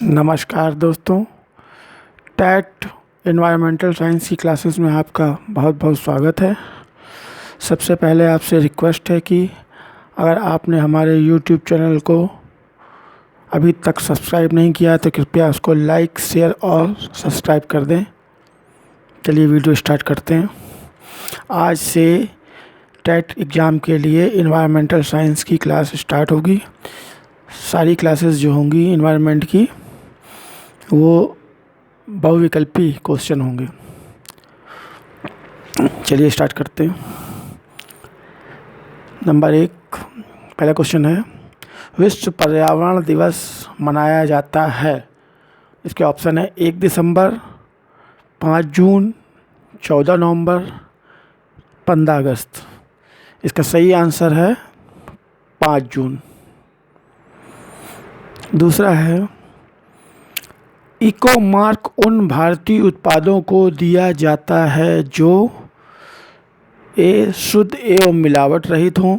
नमस्कार दोस्तों। TET environmental science की क्लासेस में आपका बहुत बहुत स्वागत है। सबसे पहले आपसे रिक्वेस्ट है कि अगर आपने हमारे YouTube चैनल को अभी तक सब्सक्राइब नहीं किया तो कृपया उसको लाइक, शेयर और सब्सक्राइब कर दें। चलिए वीडियो स्टार्ट करते हैं। आज से टैट एग्ज़ाम के लिए एनवायरमेंटल साइंस की क्लास स्टार्ट होगी। सारी क्लासेस जो होंगी एनवायरनमेंट की वो बहुविकल्पी क्वेश्चन होंगे। चलिए स्टार्ट करते हैं। नंबर 1 पहला क्वेश्चन है, विश्व पर्यावरण दिवस मनाया जाता है। इसके ऑप्शन है 1 दिसंबर, 5 जून, 14 नवंबर, 15 अगस्त। इसका सही आंसर है 5 जून। दूसरा है, इको मार्क उन भारतीय उत्पादों को दिया जाता है जो ए शुद्ध एवं मिलावट रहित हों,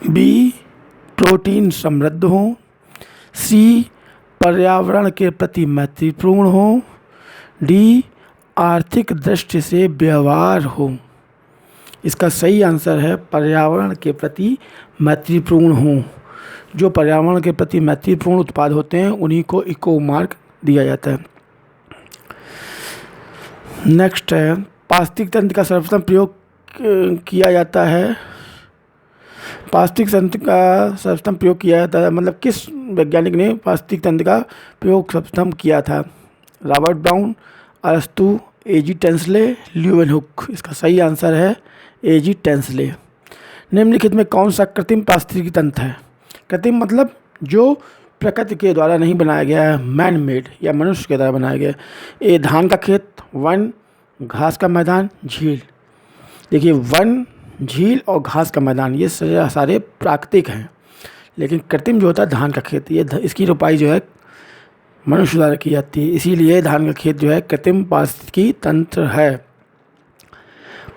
बी प्रोटीन समृद्ध हों, सी पर्यावरण के प्रति मैत्रीपूर्ण हों, डी आर्थिक दृष्टि से व्यवहार हो। इसका सही आंसर है पर्यावरण के प्रति मैत्रीपूर्ण हों। जो पर्यावरण के प्रति मैत्रीपूर्ण उत्पाद होते हैं उन्हीं को इको मार्क दिया जाता है। नेक्स्ट है, पारिस्थितिक तंत्र का सर्वप्रथम प्रयोग किया जाता है। पारिस्थितिक तंत्र का सर्वप्रथम प्रयोग किया जाता है मतलब किस वैज्ञानिक ने पारिस्थितिक तंत्र का प्रयोग सर्वप्रथम किया था? रॉबर्ट ब्राउन, अरस्तू, एजी टेंसले, ल्यूवेनहुक। इसका सही आंसर है एजी टेंसले। निम्नलिखित में कौन सा कृत्रिम पारिस्थितिकी तंत्र है? कृत्रिम मतलब जो प्रकृति के द्वारा नहीं बनाया गया है, मैन मेड या मनुष्य के द्वारा बनाया गया है। ए धान का खेत, वन, घास का मैदान, झील। देखिए वन, झील और घास का मैदान ये सारे प्राकृतिक हैं, लेकिन कृत्रिम जो होता है धान का खेत, ये इसकी रोपाई जो है मनुष्य द्वारा की जाती है, इसीलिए धान का खेत जो है कृत्रिम पारिस्थितिकी तंत्र है।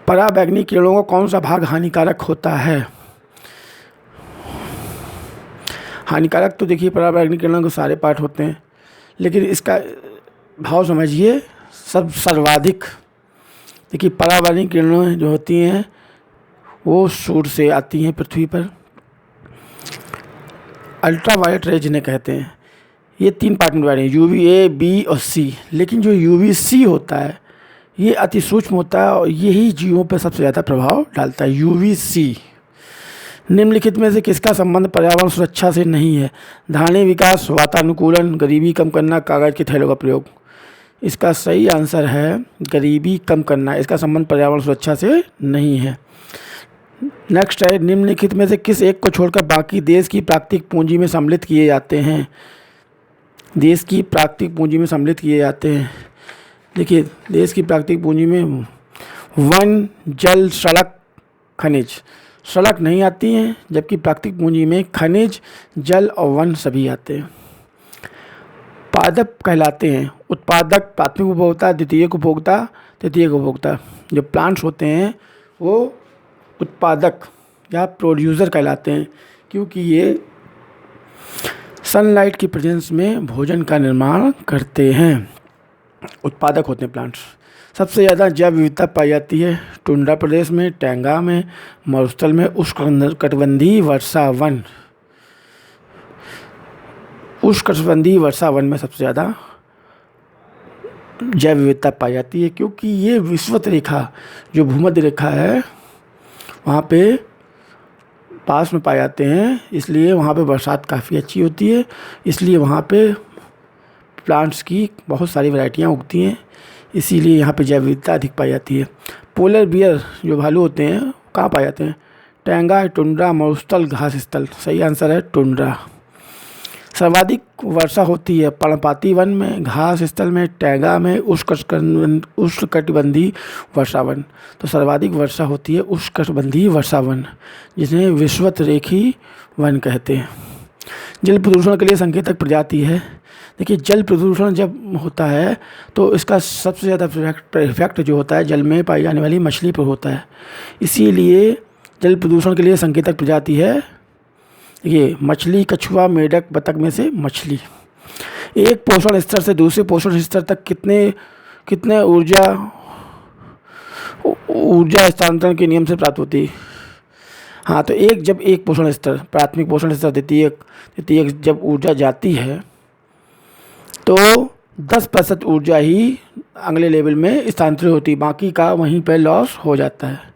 पराबैंगनी किरणों का कौन सा भाग हानिकारक होता है? हानिकारक तो देखिए पराबैंगनी किरणों के सारे पार्ट होते हैं, लेकिन इसका भाव समझिए सब सर्वाधिक। देखिए पराबैंगनी किरणें जो होती हैं वो सूर्य से आती हैं पृथ्वी पर। अल्ट्रावायलेट रेज जिन्हें कहते हैं, ये 3 पार्ट में डिवाइड हैं, UVA, B और C। लेकिन जो UVC होता है ये अति सूक्ष्म होता है और यही जीवों पर सबसे ज़्यादा प्रभाव डालता है, UVC। निम्नलिखित में से किसका संबंध पर्यावरण सुरक्षा से नहीं है? धारणीय विकास, वातानुकूलन, गरीबी कम करना, कागज़ के थैलों का प्रयोग। इसका सही आंसर है गरीबी कम करना। इसका संबंध पर्यावरण सुरक्षा से नहीं है। नेक्स्ट है, निम्नलिखित में से किस एक को छोड़कर बाकी देश की प्राकृतिक पूंजी में सम्मिलित किए जाते हैं? देश की प्राकृतिक पूंजी में सम्मिलित किए जाते हैं। देखिए देश की प्राकृतिक पूंजी में वन, जल, सड़क, खनिज। सड़क नहीं आती हैं, जबकि प्राकृतिक पूंजी में खनिज, जल और वन सभी आते हैं। पादप कहलाते हैं उत्पादक, प्राथमिक उपभोक्ता, द्वितीयक उपभोक्ता, तृतीयक उपभोक्ता। जो प्लांट्स होते हैं वो उत्पादक या प्रोड्यूसर कहलाते हैं, क्योंकि ये सनलाइट की प्रेजेंस में भोजन का निर्माण करते हैं। उत्पादक होते हैं प्लांट्स। सबसे ज़्यादा जैव विविधता पाई जाती है टुंड्रा प्रदेश में, टैंगा में, मरुस्थल में, उष्णकटिबंधीय वर्षा वन। उष्णकटिबंधीय वर्षा वन में सबसे ज़्यादा जैव विविधता पाई जाती है, क्योंकि ये विषुवत रेखा जो भूमध्य रेखा है वहाँ पे पास में पाए जाते हैं, इसलिए वहाँ पे बरसात काफ़ी अच्छी होती है। इसलिए वहाँ पे प्लांट्स की बहुत सारी वैरायटियाँ उगती हैं, इसीलिए यहाँ पे जैव विविधता अधिक पाई जाती है। पोलर बियर जो भालू होते हैं कहाँ पाए जाते हैं? टैंगा, टुंड्रा, मरुस्थल, घास स्थल। सही आंसर है टुंड्रा। सर्वाधिक वर्षा होती है पर्णपाती वन में, घास स्थल में, टैंगा में, उष्णकटिबंधीय वर्षा वन। तो सर्वाधिक वर्षा होती है उष्णकटिबंधीय वर्षा वन, जिन्हें विषुवत रेखी वन कहते हैं। जल प्रदूषण के लिए संकेतक प्रजाति है। देखिए जल प्रदूषण जब होता है तो इसका सबसे ज़्यादा इफेक्ट जो होता है जल में पाई जाने वाली मछली पर होता है, इसीलिए जल प्रदूषण के लिए संकेतक प्रजाति है ये मछली, कछुआ, मेढक, बतख में से मछली। एक पोषण स्तर से दूसरे पोषण स्तर तक कितने ऊर्जा स्थानांतरण के नियम से प्राप्त होती है? हाँ, तो जब एक पोषण स्तर, प्राथमिक पोषण स्तर द्वितीयक जब ऊर्जा जाती है तो 10% ऊर्जा ही अगले लेवल में स्थानांतरित होती है, बाकी का वहीं पर लॉस हो जाता है।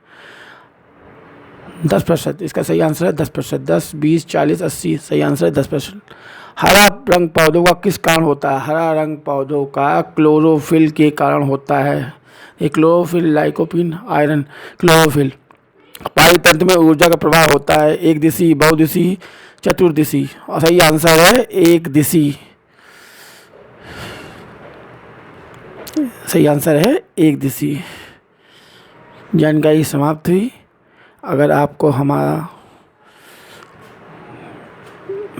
10%, इसका सही आंसर है 10%। 10, 20, 40, 80, सही आंसर है 10%। हरा रंग पौधों का किस कारण होता है? हरा रंग पौधों का क्लोरोफिल के कारण होता है। ये क्लोरोफिल, लाइकोपीन, आयरन। क्लोरोफिल। पाई तंत्र में ऊर्जा का प्रवाह होता है एक दिशी, बहुदिशी, चतुर्दिशी, और सही आंसर है एक दिशी। सही आंसर है एक दिशी। जानकारी समाप्त हुई। अगर आपको हमारा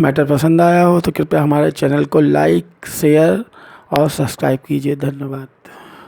मैटर पसंद आया हो तो कृपया हमारे चैनल को लाइक, शेयर और सब्सक्राइब कीजिए। धन्यवाद।